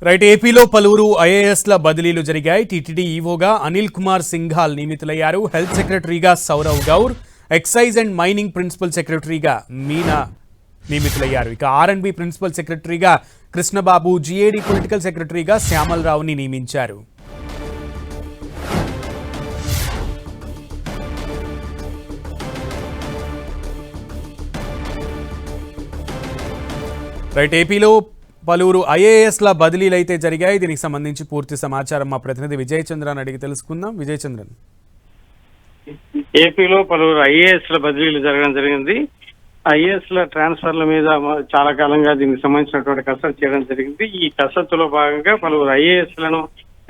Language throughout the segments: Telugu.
రైట్ ఏపీలో పలువురు ఐఏఎస్ల బదిలీలు జరిగాయి. టీటీడీ ఈవోగా అనిల్ కుమార్ సింఘాల్ నియమితులయ్యారు. హెల్త్ సెక్రటరీగా Saurav Gaur, excise and mining principal సెక్రటరీగా మీనా నియమితులయ్యారు. ఇక ఆర్ఎండ్బి ప్రిన్సిపల్ సెక్రటరీగా కృష్ణబాబు, జీఏడీ పొలిటికల్ సెక్రటరీగా శ్యామల్ రావుని నియమించారు. రైట్ ఏపీలో పలువురు ఐఏఎస్ల బదిలీలు అయితే జరిగాయి. దీనికి సంబంధించి పూర్తి సమాచారం మా ప్రతినిధి విజయ్ చంద్రన్ అడిగి తెలుసుకుందాం. విజయ్ చంద్రన్, ఏపీలో పలువురు ఐఏఎస్ల బదిలీలు జరగడం జరిగింది. ఐఏఎస్ల ట్రాన్స్ఫర్ల మీద చాలా కాలంగా దీనికి సంబంధించినటువంటి కసరత్తు చేయడం జరిగింది. ఈ కసరత్తులో భాగంగా పలువురు ఐఏఎస్లను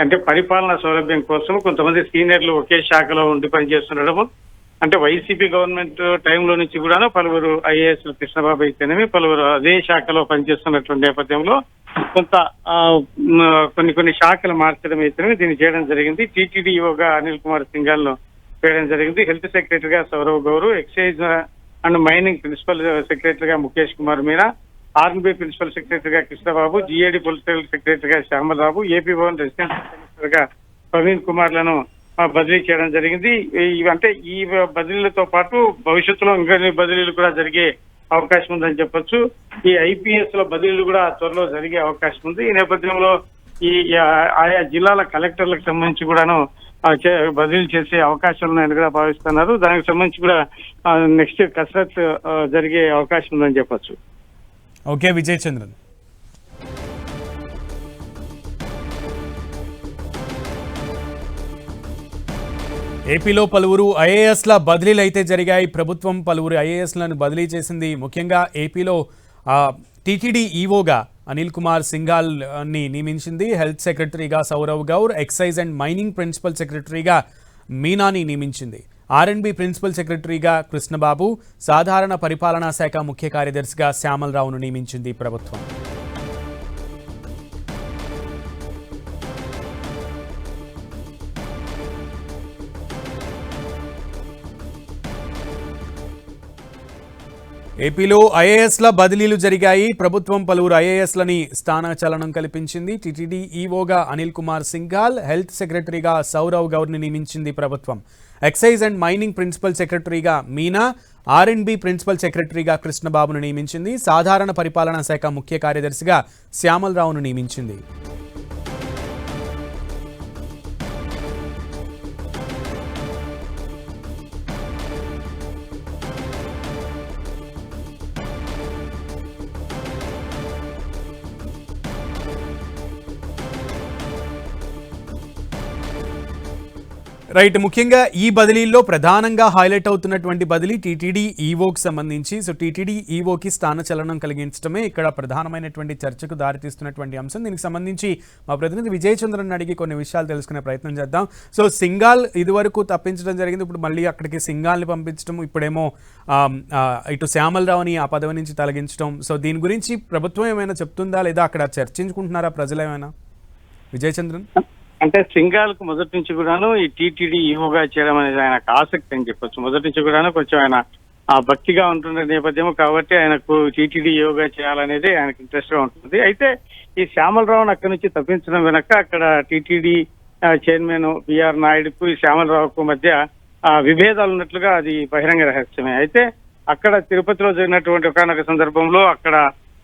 అంటే పరిపాలనా సౌలభ్యం కోసం కొంతమంది సీనియర్లు ఒకే శాఖలో ఉండి పనిచేస్తుండడము, అంటే వైసీపీ గవర్నమెంట్ టైంలో నుంచి కూడాను పలువురు ఐఏఎస్లు కృష్ణబాబు అయితేనేమి పలువురు అదే శాఖలో పనిచేస్తున్నటువంటి నేపథ్యంలో కొంత కొన్ని శాఖలు మార్చడం అయితేనేమి దీన్ని చేయడం జరిగింది. టీటీడీఓగా అనిల్ కుమార్ సింఘాల్ ను చేయడం జరిగింది. హెల్త్ సెక్రటరీగా Saurabh Gaur, excise and mining principal సెక్రటరీగా ముఖేష్ కుమార్ మీనా, ఆర్ఎన్బి ప్రిన్సిపల్ సెక్రటరీగా కృష్ణబాబు, జీఏడీ పొలిటికల్ సెక్రటరీగా శ్యామల్ రావు, ఏపీ భవన్ రెసిడెన్షియల్ కమిషనర్గా ప్రవీణ్ కుమార్ లను బదిలీ చేయడం జరిగింది. అంటే ఈ బదిలీలతో పాటు భవిష్యత్తులో ఇంకా బదిలీలు కూడా జరిగే అవకాశం ఉందని చెప్పొచ్చు. ఈ ఐపీఎస్ లో బదిలీలు కూడా త్వరలో జరిగే అవకాశం ఉంది. ఈ నేపథ్యంలో ఈ ఆయా జిల్లాల కలెక్టర్లకు సంబంధించి కూడాను బదిలీ చేసే అవకాశాలు ఉన్నాయని కూడా భావిస్తున్నారు. దానికి సంబంధించి కూడా నెక్స్ట్ కసరత్ జరిగే అవకాశం ఉందని చెప్పొచ్చు. ఓకే విజయ్ చంద్రన్. ఏపీలో పలువురు ఐఏఎస్ల బదిలీలు అయితే జరిగాయి. ప్రభుత్వం పలువురు ఐఏఎస్లను బదిలీ చేసింది. ముఖ్యంగా ఏపీలో టీటీడీ ఈవోగా అనిల్ కుమార్ సింఘాల్ ని నియమించింది. హెల్త్ సెక్రటరీగా Saurav Gaur, excise and mining principal సెక్రటరీగా మీనాని నియమించింది. ఆర్ఎండ్బి ప్రిన్సిపల్ సెక్రటరీగా కృష్ణబాబు, సాధారణ పరిపాలనా శాఖ ముఖ్య కార్యదర్శిగా శ్యామల్ రావును నియమించింది ప్రభుత్వం. ఏపీలో ఐఏఎస్ల బదిలీలు జరిగాయి. ప్రభుత్వం పలువురు ఐఏఎస్లని స్థానచలనం కల్పించింది. టీటీడీ ఈవోగా అనిల్ కుమార్ సింఘాల్, హెల్త్ సెక్రటరీగా సౌరవ్ గౌర్ని నియమించింది ప్రభుత్వం. ఎక్సైజ్ అండ్ మైనింగ్ ప్రిన్సిపల్ సెక్రటరీగా మీనా, ఆర్ఎండ్బి ప్రిన్సిపల్ సెక్రటరీగా కృష్ణబాబును నియమించింది. సాధారణ పరిపాలనా శాఖ ముఖ్య కార్యదర్శిగా శ్యామల్ రావును నియమించింది. రైట్, ముఖ్యంగా ఈ బదిలీల్లో ప్రధానంగా హైలైట్ అవుతున్నటువంటి బదిలీ టీటీడీ ఈవోకి సంబంధించి. సో టీటీడీ ఈవోకి స్థానచలనం కలిగించడమే ఇక్కడ ప్రధానమైనటువంటి చర్చకు దారితీస్తున్నటువంటి అంశం. దీనికి సంబంధించి మా ప్రతినిధి విజయ్ చంద్రన్ అడిగి కొన్ని విషయాలు తెలుసుకునే ప్రయత్నం చేద్దాం. సో సింఘాల్ ఇదివరకు తప్పించడం జరిగింది, ఇప్పుడు మళ్ళీ అక్కడికి సింఘాల్ని పంపించడం, ఇప్పుడేమో ఇటు శ్యామల్ రావుని ఆ పదవి నుంచి తొలగించడం. సో దీని గురించి ప్రభుత్వం ఏమైనా చెప్తుందా, లేదా అక్కడ చర్చించుకుంటున్నారా ప్రజలు ఏమైనా? విజయ్ చంద్రన్, అంటే సింఘాల్ కు మొదటి నుంచి కూడాను ఈ టీటీడీ ఈవోగా చేయడం అనేది ఆయనకు ఆసక్తి అని చెప్పొచ్చు. మొదటి నుంచి కూడాను కొంచెం ఆయన భక్తిగా ఉంటున్న నేపథ్యం కాబట్టి ఆయనకు టీటీడీ ఈవోగా చేయాలనేది ఆయనకు ఇంట్రెస్ట్ గా ఉంటుంది. అయితే ఈ శ్యామల్ రావును అక్కడి నుంచి తప్పించడం వెనక అక్కడ టీటీడీ చైర్మన్ బిఆర్ నాయుడుకు ఈ శ్యామల్ రావుకు మధ్య విభేదాలు ఉన్నట్లుగా అది బహిరంగ రహస్యమే. అయితే అక్కడ తిరుపతిలో జరిగినటువంటి ఒకనొక సందర్భంలో అక్కడ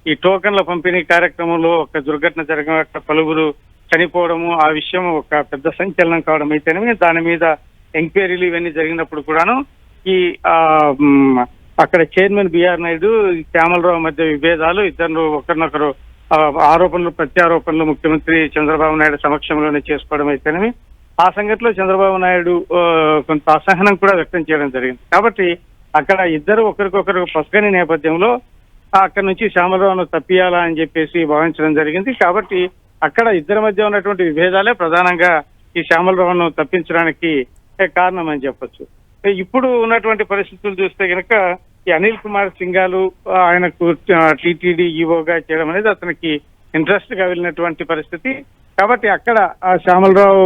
ఈ టోకన్ల పంపిణీ కార్యక్రమంలో ఒక దుర్ఘటన జరగడం, అక్కడ పలువురు చనిపోవడము, ఆ విషయం ఒక పెద్ద సంచలనం కావడం అయితేనే దాని మీద ఎంక్వైరీలు ఇవన్నీ జరిగినప్పుడు కూడాను ఈ అక్కడ చైర్మన్ బిఆర్ నాయుడు, శ్యామల్ రావు మధ్య విభేదాలు, ఇద్దరు ఒకరినొకరు ఆరోపణలు ప్రత్యారోపణలు ముఖ్యమంత్రి చంద్రబాబు నాయుడు సమక్షంలోనే చేసుకోవడం అయితేనే ఆ సంఘటనలో చంద్రబాబు నాయుడు కొంత అసహనం కూడా వ్యక్తం చేయడం జరిగింది. కాబట్టి అక్కడ ఇద్దరు ఒకరికొకరు పసగని నేపథ్యంలో అక్కడి నుంచి శ్యామల్ రావును తప్పియాలా అని చెప్పేసి భావించడం జరిగింది. కాబట్టి అక్కడ ఇద్దరి మధ్య ఉన్నటువంటి విభేదాలే ప్రధానంగా ఈ శ్యామల్ రావును తప్పించడానికి కారణం అని చెప్పొచ్చు. ఇప్పుడు ఉన్నటువంటి పరిస్థితులు చూస్తే కనుక ఈ అనిల్ కుమార్ సింఘాల్ ఆయనకు టీటీడీ ఈవోగా చేయడం అనేది అతనికి ఇంట్రెస్ట్ గా వెళ్ళినటువంటి పరిస్థితి. కాబట్టి అక్కడ ఆ శ్యామల్ రావు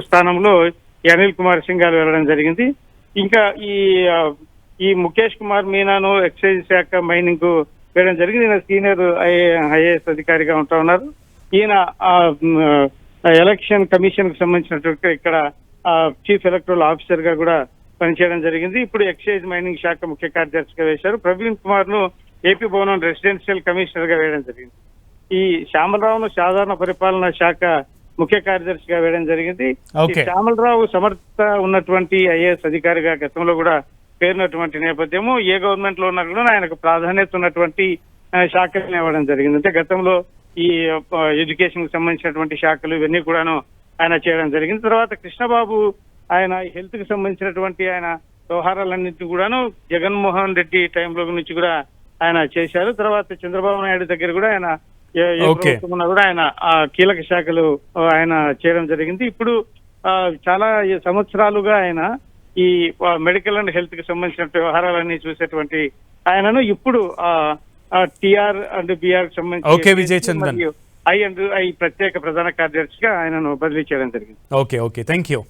స్థానంలో ఈ అనిల్ కుమార్ సింఘాల్ వెళ్ళడం జరిగింది. ఇంకా ఈ ముఖేష్ కుమార్ మీనాను ఎక్సైజ్ శాఖ మైనింగ్ వేయడం జరిగింది. ఈయన సీనియర్ ఐఏఎస్ అధికారిగా ఉంటా ఉన్నారు. ఈయన ఎలక్షన్ కమిషన్ కు సంబంధించినటువంటి ఇక్కడ చీఫ్ ఎలక్టరల్ ఆఫీసర్ గా కూడా పనిచేయడం జరిగింది. ఇప్పుడు ఎక్సైజ్ మైనింగ్ శాఖ ముఖ్య కార్యదర్శిగా వేశారు. ప్రవీణ్ కుమార్ ను ఏపీ భవనం రెసిడెన్షియల్ కమిషనర్ గా వేయడం జరిగింది. ఈ శ్యామలరావును సాధారణ పరిపాలనా శాఖ ముఖ్య కార్యదర్శిగా వేయడం జరిగింది. ఈ శ్యామలరావు సమర్థ ఉన్నటువంటి ఐఏఎస్ అధికారిగా గతంలో కూడా పేరున్నటువంటి నేపథ్యము, ఏ గవర్నమెంట్ లో ఉన్నా కూడా ఆయనకు ప్రాధాన్యత ఉన్నటువంటి శాఖలను ఇవ్వడం జరిగింది. అంటే గతంలో ఈ ఎడ్యుకేషన్ కు సంబంధించినటువంటి శాఖలు ఇవన్నీ కూడాను ఆయన చేయడం జరిగింది. తర్వాత కృష్ణబాబు ఆయన హెల్త్ కి సంబంధించినటువంటి ఆయన వ్యవహారాలన్నింటినీ కూడాను జగన్మోహన్ రెడ్డి టైంలో నుంచి కూడా ఆయన చేశారు. తర్వాత చంద్రబాబు నాయుడు దగ్గర కూడా ఆయన కూడా ఆయన కీలక శాఖలు ఆయన చేయడం జరిగింది. ఇప్పుడు చాలా సంవత్సరాలుగా ఆయన ఈ మెడికల్ అండ్ హెల్త్ కి సంబంధించిన వ్యవహారాలన్నీ చూసేటువంటి ఆయనను ఇప్పుడు టిఆర్ అండ్ బిఆర్ కి సంబంధించి ఐ ప్రత్యేక ప్రధాన కార్యదర్శిగా ఆయనను బదిలీ చేయడం జరిగింది. Okay, thank you.